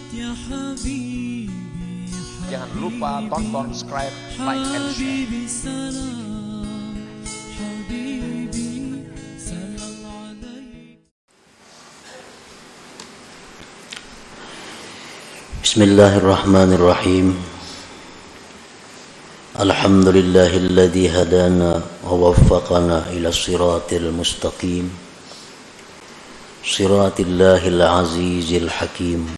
Jangan lupa tonton, subscribe, like, and share. Bismillahirrahmanirrahim. Alhamdulillahilladzi hadana wa waffaqana ila siratil mustaqim. Siratillahil azizil hakim.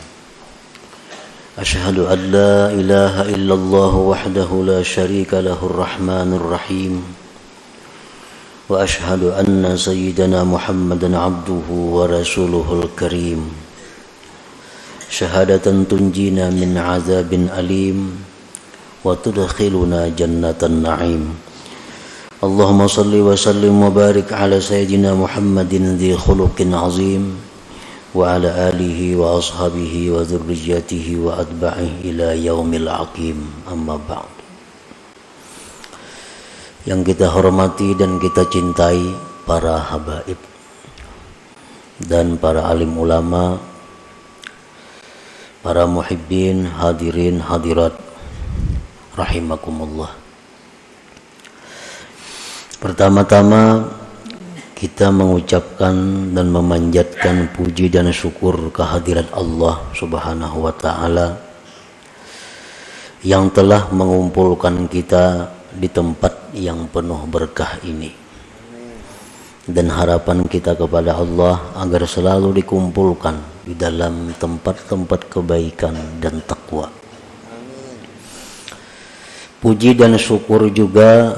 Ashhadu an la ilaha illallah wahdahu la syarika lahur rahmanur rahim. Wa ashhadu anna sayyidana Muhammadan abduhu wa rasuluhul karim. Syahadatan tunjina min azabin alim wa tudkhiluna jannatan na'im. Allahumma salli wa sallim wa barik ala sayyidina Muhammadin dhi khuluqin azim wa ala alihi wa ashabihi wa dhurriyyatihi wa atba'ihi ila yaumil aqim. Amma ba'd. Yang kita hormati dan kita cintai para habaib dan para alim ulama, para muhibbin, hadirin, hadirat rahimakumullah. Pertama-tama kita mengucapkan dan memanjatkan puji dan syukur kehadirat Allah Subhanahu wa taala yang telah mengumpulkan kita di tempat yang penuh berkah ini. Dan harapan kita kepada Allah agar selalu dikumpulkan di dalam tempat-tempat kebaikan dan takwa. Puji dan syukur juga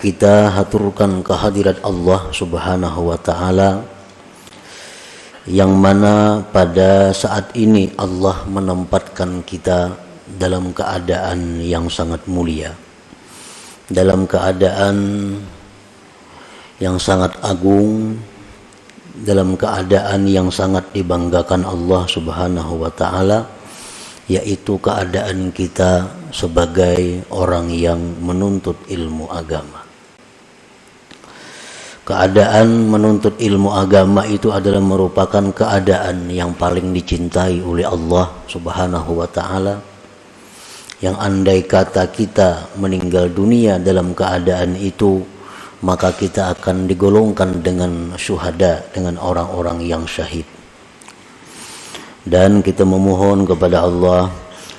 kita haturkan kehadirat Allah Subhanahu wa taala yang mana pada saat ini Allah menempatkan kita dalam keadaan yang sangat mulia, dalam keadaan yang sangat agung, dalam keadaan yang sangat dibanggakan Allah Subhanahu wa taala, yaitu keadaan kita sebagai orang yang menuntut ilmu agama. Keadaan menuntut ilmu agama itu adalah merupakan keadaan yang paling dicintai oleh Allah Subhanahu wa taala, yang andai kata kita meninggal dunia dalam keadaan itu, maka kita akan digolongkan dengan syuhada, dengan orang-orang yang syahid. Dan kita memohon kepada Allah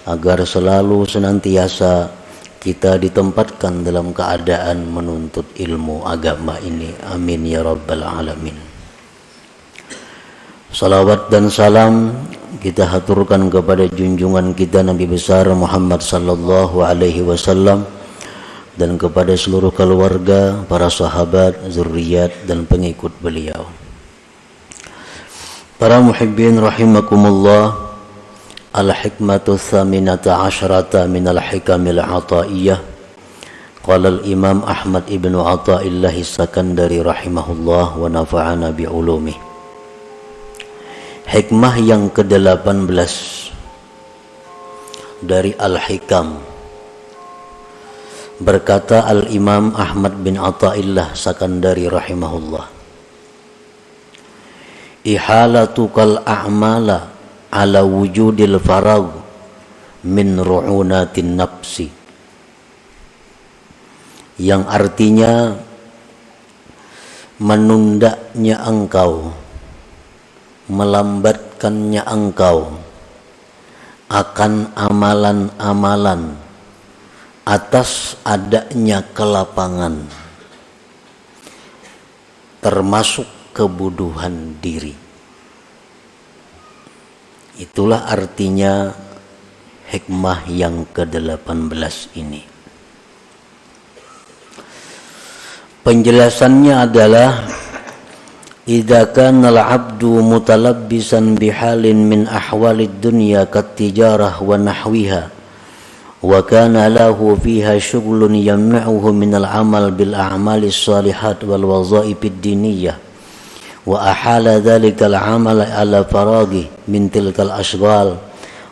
agar selalu senantiasa kita ditempatkan dalam keadaan menuntut ilmu agama ini. Amin ya rabbal alamin. Salawat dan salam kita haturkan kepada junjungan kita Nabi besar Muhammad sallallahu alaihi wasallam dan kepada seluruh keluarga, para sahabat, zuriat dan pengikut beliau. Para muhibbin rahimakumullah, al-hikmatu tsaminata asyrata minal hikamil ataiyah. Qala al-imam Ahmad ibn Athaillah as-Sakandari rahimahullah wa nafa'ana bi'ulumih. Hikmah yang ke-18 dari al-hikam. Berkata al-imam Ahmad bin Athaillah Sakandari rahimahullah, ihalatukal a'mala ala wujudil farag min ru'unatin nafsi, yang artinya menundanya engkau, melambatkannya engkau akan amalan-amalan atas adanya kelapangan, termasuk kebuduhan diri. Itulah artinya hikmah yang ke-18 ini. Penjelasannya adalah idza kana al-'abdu mutalabbisan bihalin min ahwalid dunya kat-tijarah wa nahwiha wa kana lahu fiha syughlun yamna'uhu min al-'amal bil a'malis shalihat wal wazaifid diniyah wa ahala dhalika al-'amal ala faraghi min tilkal ashghal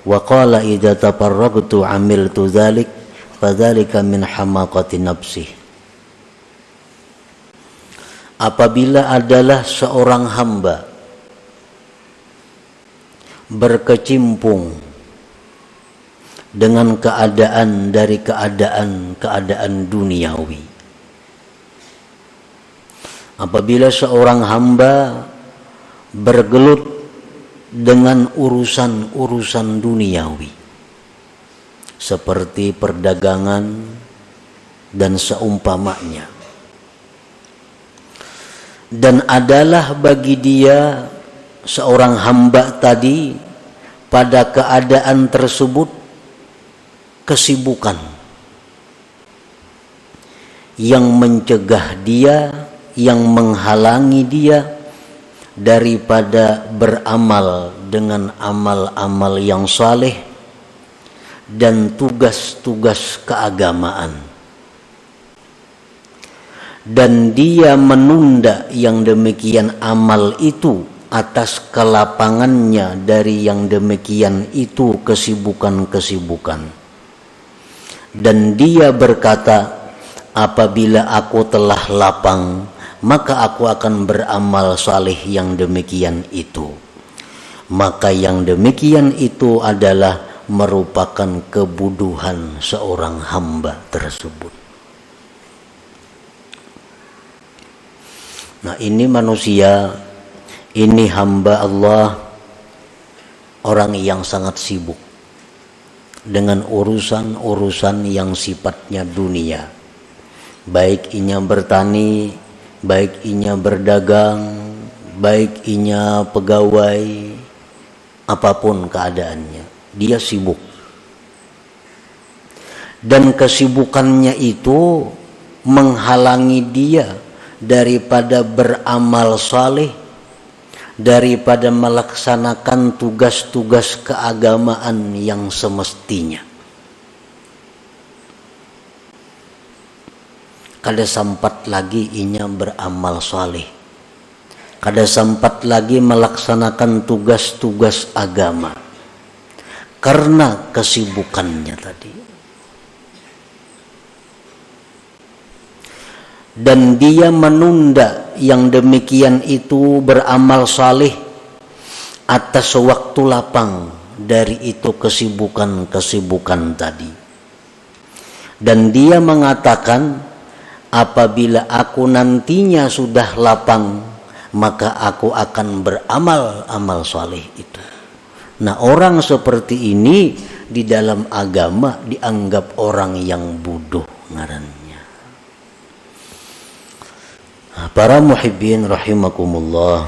wa qala idza tafarragtu 'amiltu dhalik fadzalika min hamaqati nafsi. Apabila adalah seorang hamba berkecimpung dengan keadaan dari keadaan duniawi. Apabila seorang hamba bergelut dengan urusan-urusan duniawi seperti perdagangan dan seumpamanya, dan adalah bagi dia seorang hamba tadi pada keadaan tersebut kesibukan yang mencegah dia, yang menghalangi dia daripada beramal dengan amal-amal yang saleh dan tugas-tugas keagamaan, dan dia menunda yang demikian amal itu atas kelapangannya dari yang demikian itu kesibukan-kesibukan, dan dia berkata, apabila aku telah lapang maka aku akan beramal saleh yang demikian itu. Maka yang demikian itu adalah merupakan kebodohan seorang hamba tersebut. Nah, ini manusia, ini hamba Allah, orang yang sangat sibuk dengan urusan-urusan yang sifatnya dunia, baik inya bertani, baik inya berdagang, baik inya pegawai, apapun keadaannya, dia sibuk. Dan kesibukannya itu menghalangi dia daripada beramal saleh, daripada melaksanakan tugas-tugas keagamaan yang semestinya. Kada sempat lagi inya beramal saleh, kada sempat lagi melaksanakan tugas-tugas agama karena kesibukannya tadi. Dan dia menunda yang demikian itu beramal saleh atas waktu lapang dari itu kesibukan-kesibukan tadi. Dan dia mengatakan, apabila aku nantinya sudah lapang, maka aku akan beramal amal saleh itu. Nah, orang seperti ini di dalam agama dianggap orang yang bodoh ngarannya. Para muhibbin rahimakumullah,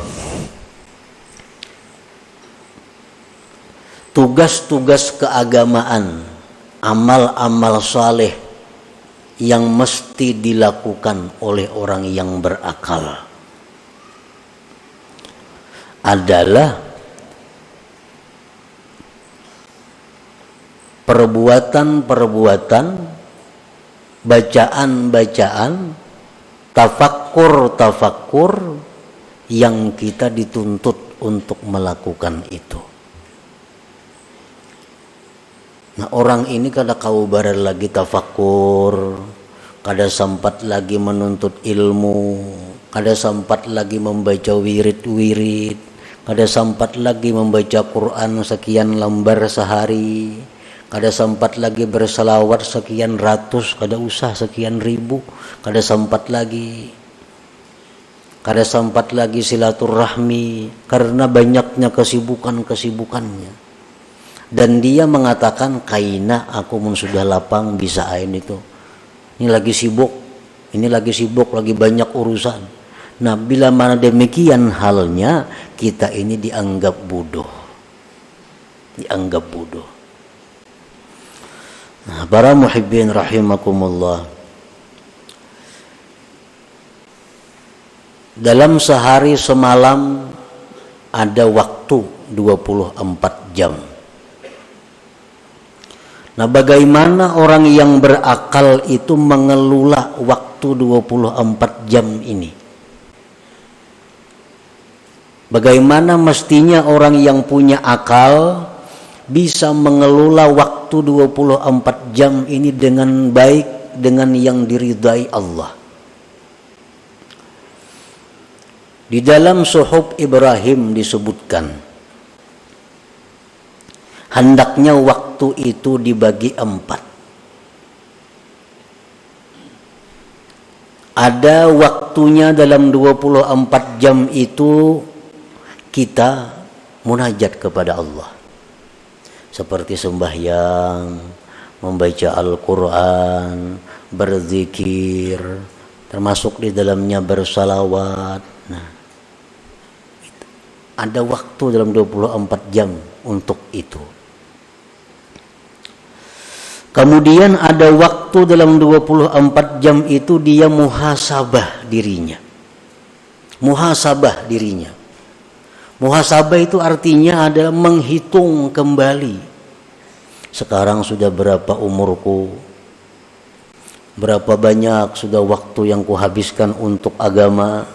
tugas-tugas keagamaan, amal-amal saleh yang mesti dilakukan oleh orang yang berakal adalah perbuatan-perbuatan, bacaan-bacaan, tafakkur yang kita dituntut untuk melakukan itu. Nah, orang ini kada kau barar lagi tafakkur, kada sempat lagi menuntut ilmu, kada sempat lagi membaca wirid-wirid, kada sempat lagi membaca Quran sekian lembar sehari, kada sempat lagi berselawat sekian ratus, kada usah sekian ribu, kada sempat lagi silaturahmi karena banyaknya kesibukannya. Dan dia mengatakan, kaina aku mun sudah lapang bisa ain itu. Ini lagi sibuk, lagi banyak urusan. Nah, bila mana demikian halnya, kita ini dianggap bodoh. Nah, para muhibbin rahimakumullah, dalam sehari semalam ada waktu 24 jam. Nah, bagaimana orang yang berakal itu mengelola waktu 24 jam ini? Bagaimana mestinya orang yang punya akal bisa mengelola waktu 24 jam ini dengan baik, dengan yang diridai Allah? Di dalam Suhuf Ibrahim disebutkan, hendaknya waktu itu dibagi 4. Ada waktunya dalam 24 jam itu kita munajat kepada Allah. Seperti sembahyang, membaca Al-Quran, berzikir, termasuk di dalamnya bersalawat. Nah, ada waktu dalam 24 jam untuk itu. Kemudian ada waktu dalam 24 jam itu dia muhasabah dirinya. Muhasabah dirinya. Muhasabah itu artinya adalah menghitung kembali. Sekarang sudah berapa umurku? Berapa banyak sudah waktu yang kuhabiskan untuk agama?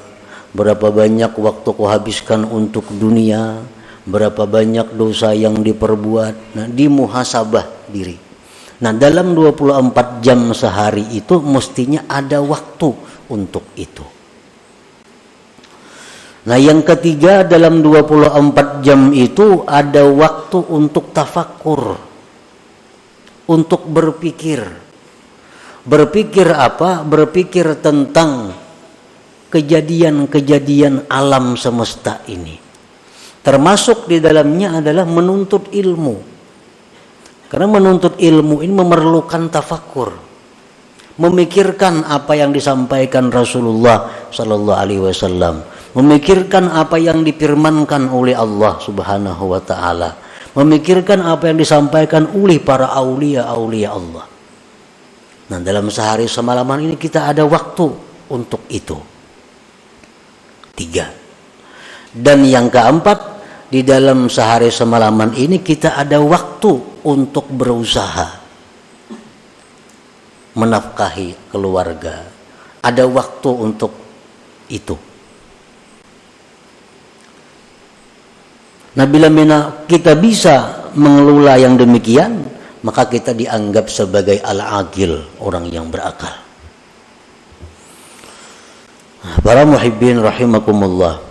Berapa banyak waktu kuhabiskan untuk dunia? Berapa banyak dosa yang diperbuat? Nah, dimuhasabah diri. Nah, dalam 24 jam sehari itu mestinya ada waktu untuk itu. Nah, yang ketiga, dalam 24 jam itu ada waktu untuk tafakur, untuk berpikir. Berpikir apa? Berpikir tentang kejadian-kejadian alam semesta ini. Termasuk di dalamnya adalah menuntut ilmu. Karena menuntut ilmu ini memerlukan tafakur, memikirkan apa yang disampaikan Rasulullah Sallallahu Alaihi Wasallam, memikirkan apa yang difirmankan oleh Allah Subhanahu Wa Taala, memikirkan apa yang disampaikan oleh para aulia Allah. Nah, dalam sehari semalaman ini kita ada waktu untuk itu. 3. Dan yang keempat, di dalam sehari semalaman ini kita ada waktu untuk berusaha menafkahi keluarga. Ada waktu untuk itu. Nah, bila kita bisa mengelola yang demikian, maka kita dianggap sebagai al-aqil, orang yang berakal. Para muhibbin rahimakumullah.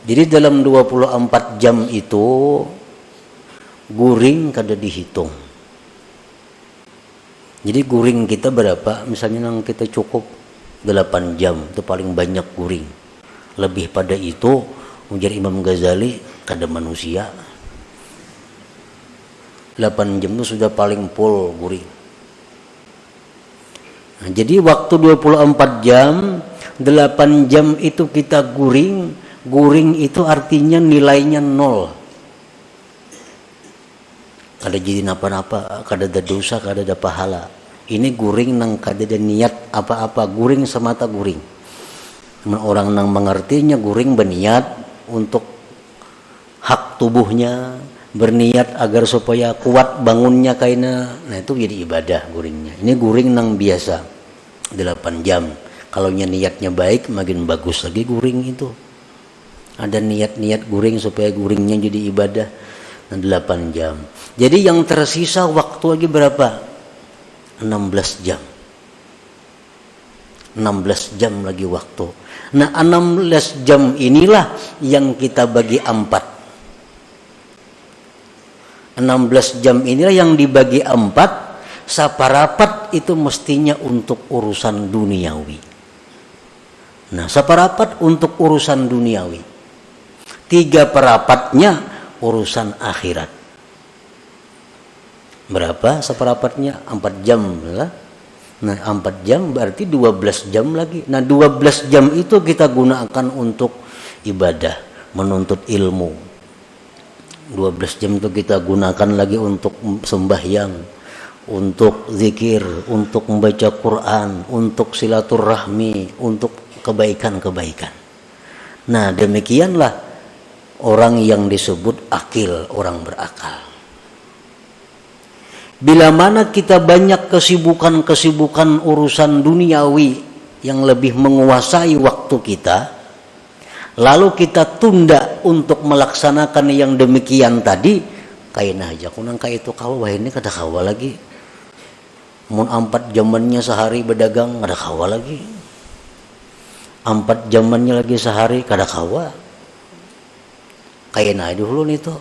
Jadi dalam 24 jam itu guring kada dihitung. Jadi guring kita berapa? Misalnya yang kita cukup 8 jam, itu paling banyak guring. Lebih pada itu, ujar Imam Ghazali, kada manusia. 8 jam itu sudah paling full guring. Nah, jadi waktu 24 jam, 8 jam itu kita guring. Guring itu artinya nilainya 0. Kada jadi napa-napa, kada ada dosa, kada ada pahala. Ini guring nang kada ada niat apa-apa, guring semata guring. Orang nang mengertinya guring berniat untuk hak tubuhnya, berniat agar supaya kuat bangunnya kaina. Nah, itu jadi ibadah guringnya. Ini guring nang biasa 8 jam. Kalau niatnya baik, makin bagus lagi guring itu. Ada niat-niat guring supaya guringnya jadi ibadah. 8 jam. Jadi yang tersisa waktu lagi berapa? 16 jam. 16 jam lagi waktu. Nah, 16 jam inilah yang kita bagi 4. 16 jam inilah yang dibagi 4. Saparapat itu mestinya untuk urusan duniawi. Nah, saparapat untuk urusan duniawi. 3/4-nya urusan akhirat. Berapa seperapatnya? 4 jam lah. Nah, 4 jam berarti 12 jam lagi. Nah, 12 jam itu kita gunakan untuk ibadah, menuntut ilmu. 12 jam itu kita gunakan lagi untuk sembahyang, untuk zikir, untuk membaca Quran, untuk silaturahmi, untuk kebaikan-kebaikan. Nah, demikianlah orang yang disebut akil, orang berakal. Bila mana kita banyak kesibukan-kesibukan urusan duniawi yang lebih menguasai waktu kita, lalu kita tunda untuk melaksanakan yang demikian tadi, kaina aja kunang kaya itu kawa, wah ini kada kawa lagi. Mun 4 jamannya sehari berdagang, kada kawa lagi. 4 jamannya lagi sehari, kada kawa. Kaina dulu nih tuh.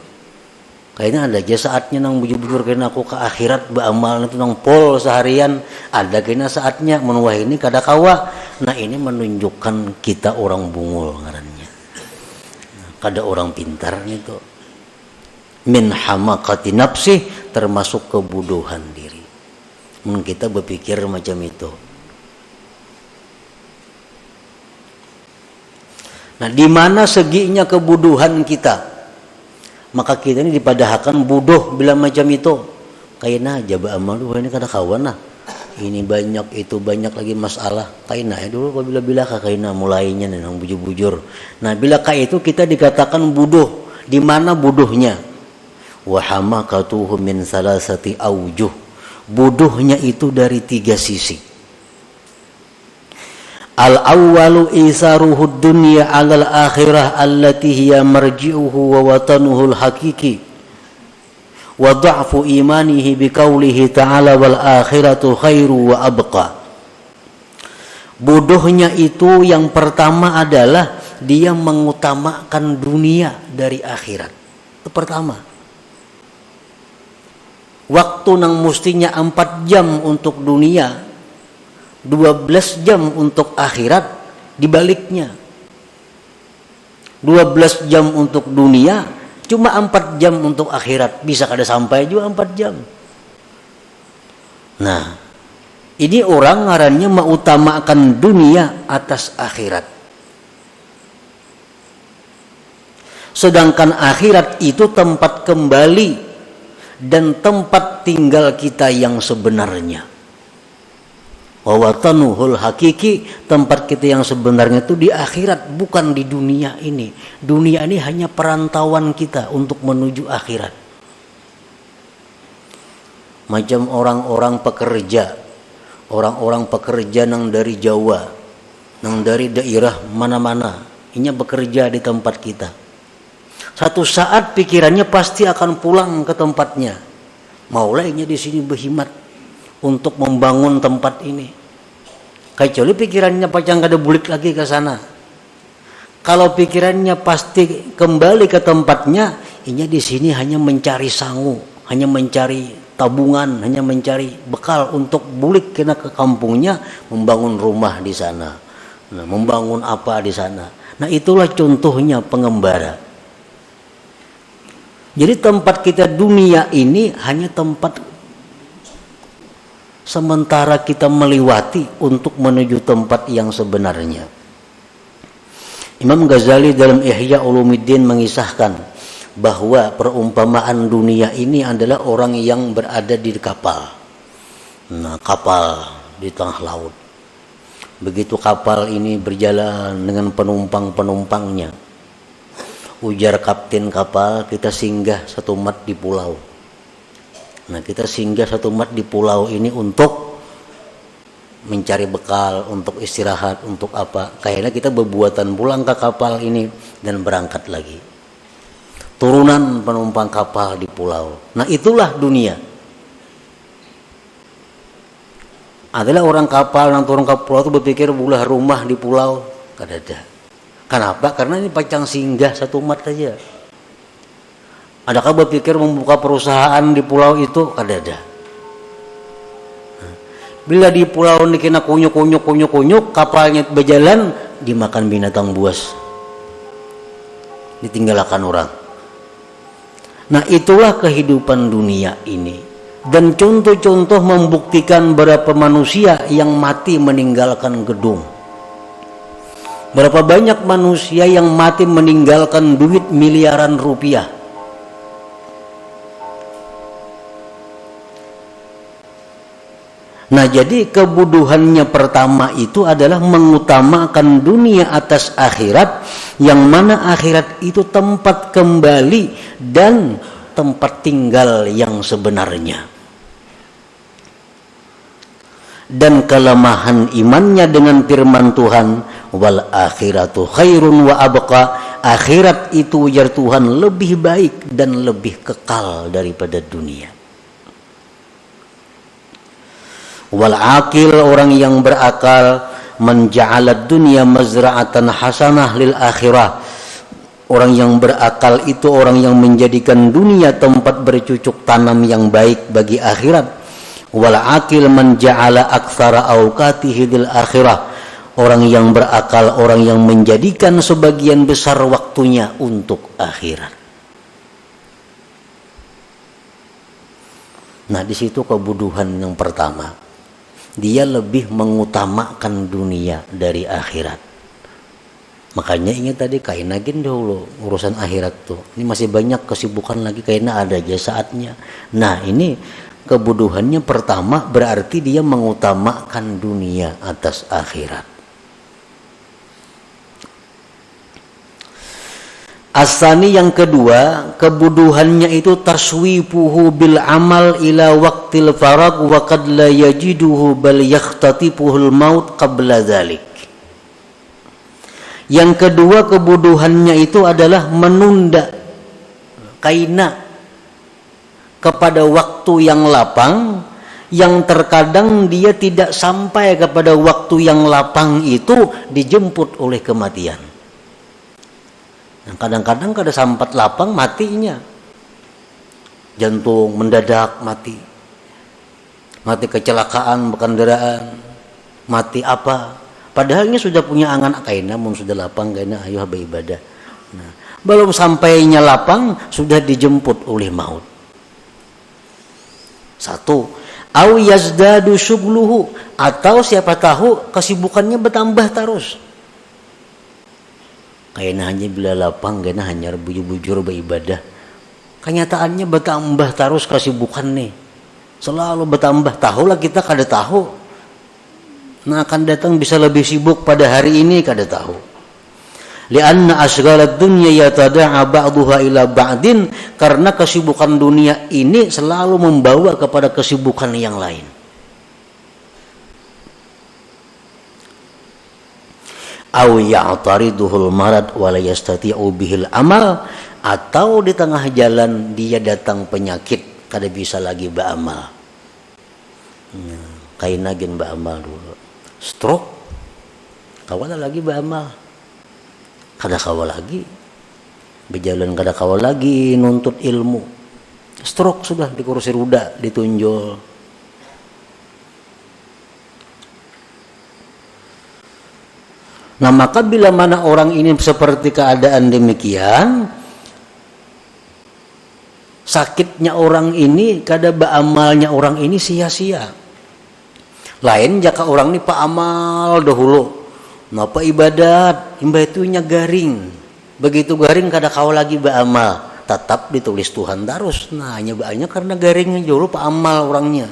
Kayaknya ada aja saatnya nang bujur-bujur kena aku ke akhirat beramal itu nang pol seharian, ada kena saatnya menuah ini kada kawa. Nah ini menunjukkan kita orang bungul ngarannya, kada orang pintar itu. Min hamakati nafsi, termasuk kebodohan diri. Kita berpikir macam itu. Nah di mana seginya kebodohan kita, maka kita ini dipadahkan bodoh bila macam itu. Kayaknya aja beramal ini kada kawan lah. Ini banyak itu banyak lagi masalah. Kayaknya dulu bila kayaknya mulainya nang bujur-bujur. Nah bila kayak itu kita dikatakan bodoh. Di mana bodohnya? Wa hamakatuhu min salasati aujuh. Bodohnya itu dari 3 sisi. Al-awwalu isaruhu dunya 'alal akhirah allati hiya marji'uhu wa watanuhu al-haqiqi wa dha'fu imanihi biqaulihi ta'ala wal akhiratu khairu wa abqa. Bodohnya itu yang pertama adalah dia mengutamakan dunia dari akhirat. Itu pertama. Waktu nang mustinya 4 jam untuk dunia, 12 jam untuk akhirat, dibaliknya 12 jam untuk dunia, cuma 4 jam untuk akhirat. Bisa kada sampai juga 4 jam. Nah ini orang ngarannya mengutamakan dunia atas akhirat, sedangkan akhirat itu tempat kembali dan tempat tinggal kita yang sebenarnya. Wawatanuhul hakiki, tempat kita yang sebenarnya itu di akhirat, bukan di dunia ini. Dunia ini hanya perantauan kita untuk menuju akhirat. Macam orang-orang pekerja nang dari Jawa, nang dari daerah mana-mana, ini bekerja di tempat kita. Satu saat pikirannya pasti akan pulang ke tempatnya. Maulainya di sini berhimat untuk membangun tempat ini. Kecuali pikirannya pacang kada bulik lagi ke sana. Kalau pikirannya pasti kembali ke tempatnya, ini di sini hanya mencari sangu, hanya mencari tabungan, hanya mencari bekal untuk bulik kena ke kampungnya, membangun rumah di sana. Nah, membangun apa di sana. Nah, itulah contohnya pengembara. Jadi tempat kita dunia ini hanya tempat sementara kita melewati untuk menuju tempat yang sebenarnya. Imam Ghazali dalam Ihya Ulumuddin mengisahkan bahwa perumpamaan dunia ini adalah orang yang berada di kapal. Nah, kapal di tengah laut. Begitu kapal ini berjalan dengan penumpang-penumpangnya, ujar kapten kapal, kita singgah satu mat di pulau. Nah kita singgah satu mat di pulau ini untuk mencari bekal, untuk istirahat, untuk apa. Kayaknya kita berbuatan pulang ke kapal ini dan berangkat lagi. Turunan penumpang kapal di pulau. Nah itulah dunia. Adalah orang kapal yang turun ke pulau itu berpikir bulah rumah di pulau. Kada ada. Kenapa? Karena ini pacang singgah satu mat saja. Adakah berpikir membuka perusahaan di pulau itu? Kada ada. Bila di pulau ini kena kunyuk, kapalnya berjalan, dimakan binatang buas. Ditinggalkan orang. Nah itulah kehidupan dunia ini. Dan contoh-contoh membuktikan berapa manusia yang mati meninggalkan gedung. Berapa banyak manusia yang mati meninggalkan duit miliaran rupiah. Nah jadi kebodohannya pertama itu adalah mengutamakan dunia atas akhirat, yang mana akhirat itu tempat kembali dan tempat tinggal yang sebenarnya. Dan kelemahan imannya dengan firman Tuhan, wal akhiratu khairun wa abqa, akhirat itu ujar Tuhan lebih baik dan lebih kekal daripada dunia. Wal aqil, orang yang berakal, menja'alad dunya mazra'atan hasanah lil akhirah, Orang yang berakal itu orang yang menjadikan dunia tempat bercucuk tanam yang baik bagi akhirat. Wal aqil man ja'ala aktsara awqatihi lil akhirah. Orang yang berakal orang yang menjadikan sebagian besar waktunya untuk akhirat. Nah, di situ kebuduhan yang pertama. Dia lebih mengutamakan dunia dari akhirat. Makanya ingat tadi kainagin dulu urusan akhirat tuh. Ini masih banyak kesibukan lagi karena ada aja saatnya. Nah, ini kebuduhannya pertama berarti dia mengutamakan dunia atas akhirat. Asani yang kedua, kebuduhannya itu taswifuhu bil amal ila waqtil farag wa qad la yajiduhu bal yakhtatifuhul maut qabla dzalik. Yang kedua kebuduhannya itu adalah menunda kaina kepada waktu yang lapang, yang terkadang dia tidak sampai kepada waktu yang lapang itu dijemput oleh kematian. Kadang-kadang kada sampat lapang matinya, jantung mendadak mati, mati kecelakaan berkendaraan, mati apa? Padahal ini sudah punya angan kaina, mun sudah lapang kaina ayo beribadah. Nah, belum sampainya lapang sudah dijemput oleh maut. Satu, au yazdadu syugluhu, atau siapa tahu kesibukannya bertambah terus. Kaina hanya bila lapang kaina hanya bujur-bujur beribadah. Kenyataannya bertambah terus kesibukan nih. Selalu bertambah, tahulah kita kada tahu. Nah, akan datang bisa lebih sibuk pada hari ini kada tahu. Lianna asghalad dunya yatada'a ba'daha ila ba'din, karena kesibukan dunia ini selalu membawa kepada kesibukan yang lain. Aw ya'tariduhul marad wa la yastati'u bihil amal, atau di tengah jalan dia datang penyakit kada bisa lagi beramal. Kainagin beramal dulu. Stroke, kawal lagi beramal, kada kawal lagi berjalan, kada kawal lagi nuntut ilmu. Stroke sudah di kursi roda ditunjol. Nah, maka bila mana orang ini seperti keadaan demikian, sakitnya orang ini kada beramalnya orang ini sia-sia. Lain jika orang ini pak amal dahulu, napa ibadat, imbah itunya garing. Begitu garing kada kau lagi beramal, tetap ditulis Tuhan terus. Nah, hanya banyak karena garingnya dulu pak amal orangnya.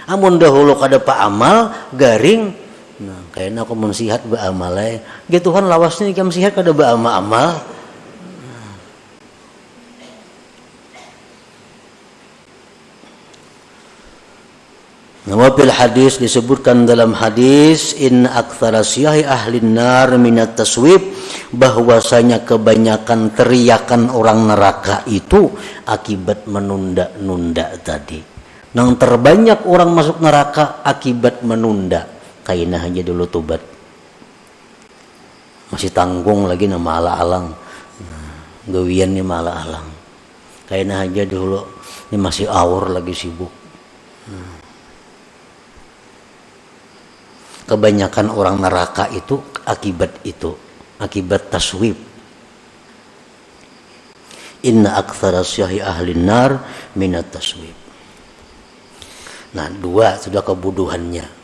Amun dahulu kada pak amal, garing. Nah, kayaknya aku mensihat beramal ya. Gitu Tuhan lawasnya jam sihat kada beramal-amal. Nama bil hadis disebutkan dalam hadis in aktsara syahi ahli nar minat taswib, bahwasanya kebanyakan teriakan orang neraka itu akibat menunda-nunda tadi. Yang terbanyak orang masuk neraka akibat menunda. Kaina aja dulu tobat. Masih tanggung lagi nama ala-alang. Gawian ni malah alang. Kaina aja dulu ini masih awur lagi sibuk. Kebanyakan orang neraka itu akibat taswib. Inna aktsara syahi ahli nar minat taswib. Nah, dua sudah kebuduhannya.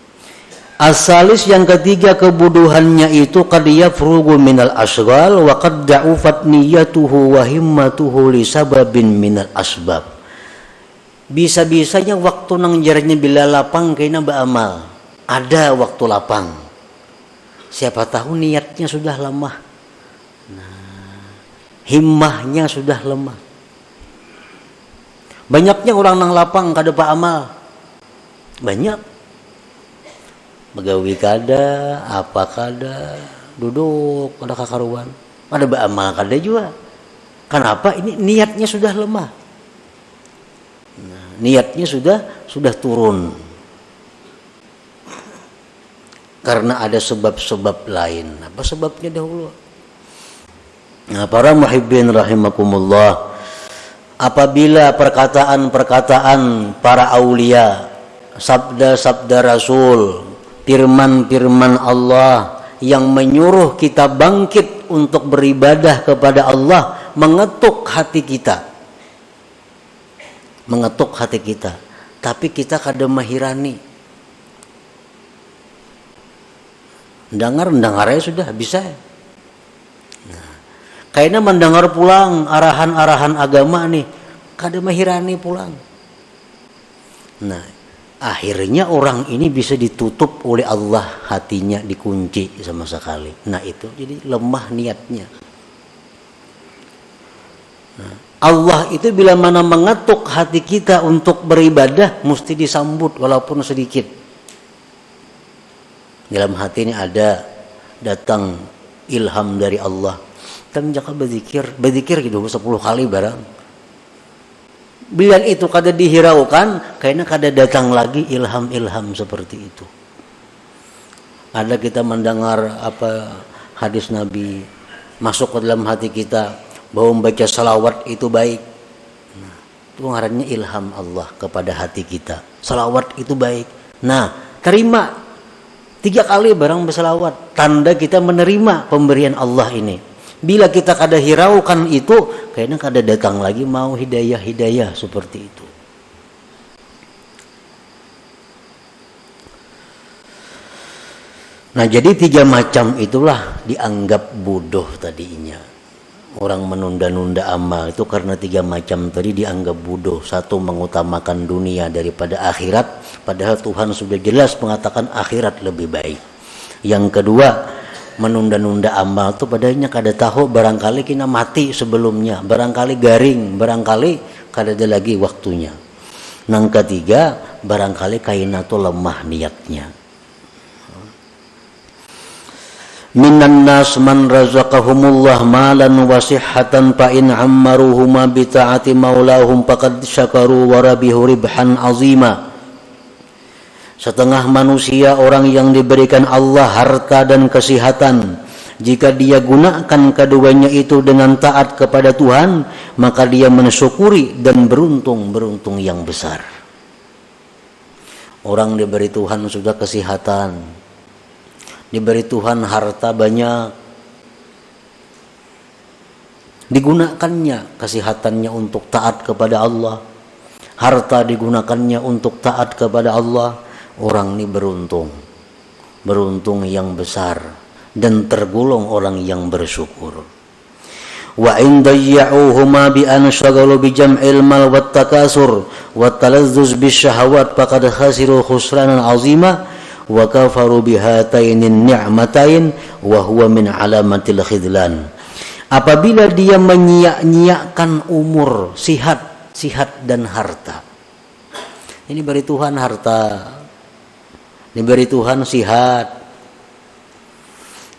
Asalis yang ketiga kebuduhannya itu qad yafrugu minal asghal wa qad da'ufat niyyatuhu wa himmatuhu li sababin minal asbab. Bisa-bisanya waktu nang jaranya bila lapang kaina beramal. Ada waktu lapang, siapa tahu niatnya sudah lemah, himmahnya sudah lemah. Banyaknya orang nang lapang kada pa amal, banyak. Begawi kada, apa kada, duduk kada kakaruan, ada beramal kada juga. Kenapa? Ini niatnya sudah lemah, niatnya sudah turun. Karena ada sebab-sebab lain. Apa sebabnya dahulu? Nah, para muhibbin rahimakumullah, apabila perkataan-perkataan para aulia, sabda-sabda Rasul, firman-firman Allah yang menyuruh kita bangkit untuk beribadah kepada Allah mengetuk hati kita, tapi kita kada mahirani. Dengar sudah bisa. Kayaknya mendengar pulang arahan-arahan agama nih, kada mahirani pulang. Nah, akhirnya orang ini bisa ditutup oleh Allah, hatinya dikunci sama sekali. Nah, itu jadi lemah niatnya. Nah, Allah itu bila mana mengetuk hati kita untuk beribadah, mesti disambut walaupun sedikit. Dalam hati ini ada datang ilham dari Allah. Kita jangan berzikir gitu 10 kali barang. Bila itu kada dihiraukan, kayaknya kada datang lagi ilham-ilham seperti itu. Ada kita mendengar hadis Nabi masuk ke dalam hati kita bahwa membaca salawat itu baik. Nah, itu ngarannya ilham Allah kepada hati kita. Salawat itu baik. Nah, terima 3 kali barang bersalawat, tanda kita menerima pemberian Allah ini. Bila kita kada hiraukan itu, kayaknya kada datang lagi mau hidayah seperti itu. Nah, jadi 3 macam itulah dianggap bodoh tadinya. Orang menunda-nunda amal itu karena 3 macam tadi dianggap bodoh. 1, mengutamakan dunia daripada akhirat, padahal Tuhan sudah jelas mengatakan akhirat lebih baik. Yang kedua, menunda-nunda amal itu padahal kada tahu barangkali kita mati sebelumnya, barangkali garing, barangkali kada ada lagi waktunya. Yang ketiga, barangkali kaina tu lemah niatnya. Minan nas man razaqahumullah malan wa sihhatan fa in ammaruhuma bi ta'ati maulahum faqad syakaru wa rabihu ribhan azima. Setengah manusia orang yang diberikan Allah harta dan kesehatan, jika dia gunakan keduanya itu dengan taat kepada Tuhan, maka dia mensyukuri dan beruntung yang besar. Orang diberi Tuhan sudah kesehatan, diberi Tuhan harta banyak, digunakannya kesehatannya untuk taat kepada Allah, harta digunakannya untuk taat kepada Allah. Orang ini beruntung yang besar dan tergolong orang yang bersyukur. Wa in dayya'uhuma bi an shagalu bi jam'il mal wat takasur wat talazzuz bis syahawat faqad khasiru khusranan 'azima wa kafaru bihatainin ni'matain wa huwa min alamatil khidlan. Apabila dia menyia-nyiakan umur, sihat dan harta. Ini beri Tuhan harta, diberi Tuhan sihat,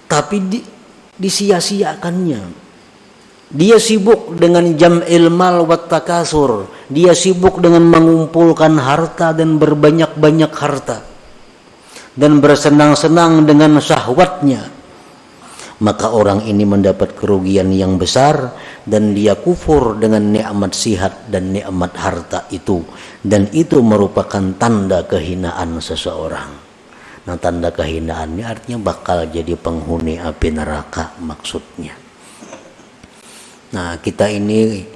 tapi disia-siakannya. Dia sibuk dengan jam'il mal wat takasur, dia sibuk dengan mengumpulkan harta dan berbanyak-banyak harta dan bersenang-senang dengan syahwatnya. Maka orang ini mendapat kerugian yang besar dan dia kufur dengan nikmat sihat dan nikmat harta itu, dan itu merupakan tanda kehinaan seseorang. Nah, tanda kehinaannya artinya bakal jadi penghuni api neraka maksudnya. Nah, kita ini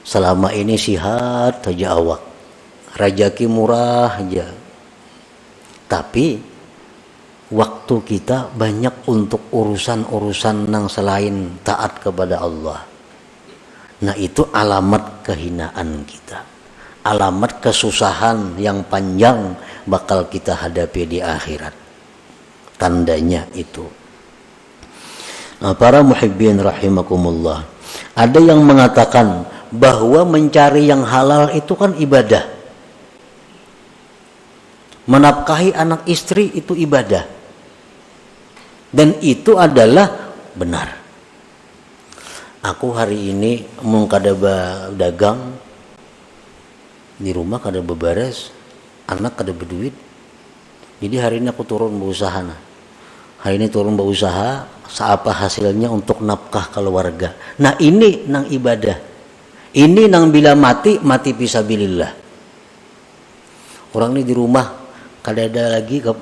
selama ini sihat saja awak, rajaki murah aja, tapi waktu kita banyak untuk urusan-urusan yang selain taat kepada Allah. Nah, itu alamat kehinaan kita, alamat kesusahan yang panjang bakal kita hadapi di akhirat. Tandanya itu. Nah, para muhibbin rahimakumullah, ada yang mengatakan bahwa mencari yang halal itu kan ibadah, menafkahi anak istri itu ibadah, dan itu adalah benar. Aku hari ini mau kada dagang di rumah, kada beberes, anak kada berduit, jadi hari ini aku turun berusaha. Hari ini turun berusaha, Apa hasilnya untuk nafkah keluarga. Nah ini nang ibadah. Ini nang bila mati fisabilillah. Orang ini di rumah kadada lagi ke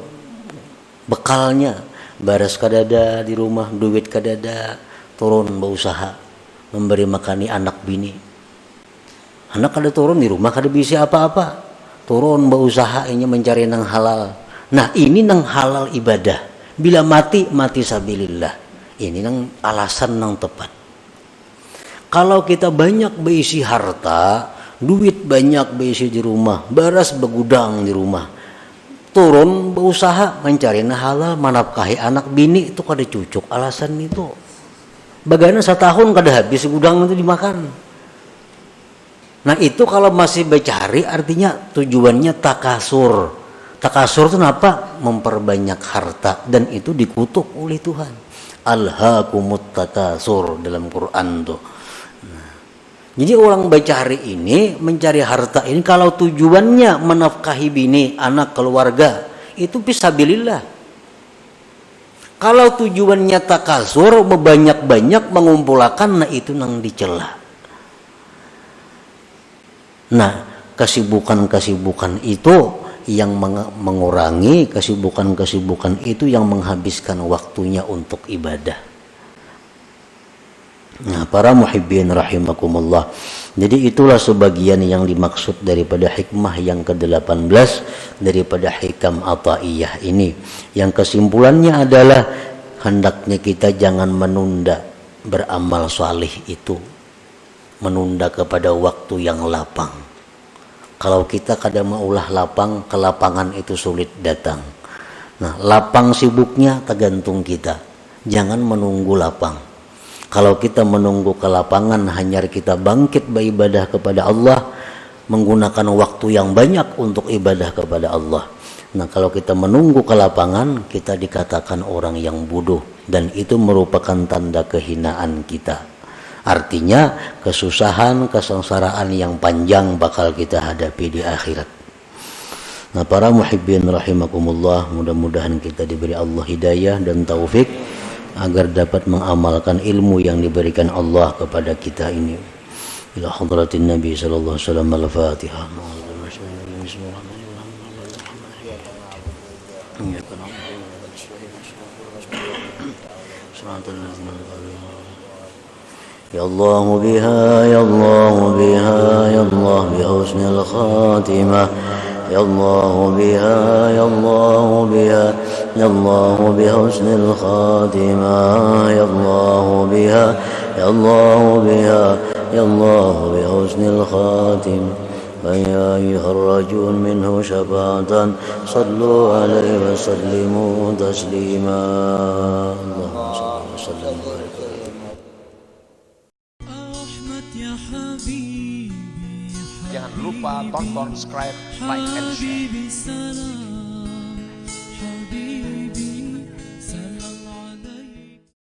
bekalnya, baras kadada di rumah, duit kadada, turun berusaha memberi makani anak bini. Anak kada turun di rumah kada bisa apa-apa, turun berusaha ini mencari nang halal. Nah ini nang halal ibadah. Bila mati sabilillah. Ini nang alasan nang tepat. Kalau kita banyak berisi harta, duit banyak berisi di rumah, baras begudang di rumah, turun berusaha mencari nang halal, menafkahi anak bini, itu kada cucuk alasan itu. Bagaimana setahun kada habis gudang itu dimakan. Nah itu kalau masih bercari artinya tujuannya takasur. Takasur itu apa? Memperbanyak harta, dan itu dikutuk oleh Tuhan. Alhaakumut takasur dalam Quran tuh. Nah, jadi orang bercari ini, mencari harta ini kalau tujuannya menafkahi bini, anak, keluarga, itu fisabilillah. Kalau tujuannya takasur, banyak-banyak mengumpulkan, nah itu nang dicela. Nah, kesibukan-kesibukan itu yang mengurangi, kesibukan-kesibukan itu yang menghabiskan waktunya untuk ibadah. Nah, para muhibbin rahimakumullah. Jadi itulah sebagian yang dimaksud daripada hikmah yang ke-18 daripada hikam ataiyah ini. Yang kesimpulannya adalah hendaknya kita jangan menunda beramal salih itu. Menunda kepada waktu yang lapang. Kalau kita kadang maulah lapang, kelapangan itu sulit datang. Nah, lapang sibuknya tergantung kita. Jangan menunggu lapang. Kalau kita menunggu kelapangan, hanya kita bangkit beribadah kepada Allah, menggunakan waktu yang banyak untuk ibadah kepada Allah. Nah, kalau kita menunggu kelapangan, kita dikatakan orang yang bodoh, dan itu merupakan tanda kehinaan kita. Artinya kesusahan, kesengsaraan yang panjang bakal kita hadapi di akhirat. Nah, para muhibbin rahimakumullah, mudah-mudahan kita diberi Allah hidayah dan taufik agar dapat mengamalkan ilmu yang diberikan Allah kepada kita ini. Ila hadratin Nabi sallallahu alaihi wasallam. Al-Fatihah. يا الله بها يا الله بها يا الله بحسن الخاتمة يا الله بها يا الله بها يا الله بحسن الخاتمة يا الله بها يا الله بها يا الله بحسن الخاتمة فيا أيها الرجل منه شفاعة صلوا عليه وسلموا تسليما اللهم صل وسلم وبارك Jangan lupa tonton, subscribe, like, and share.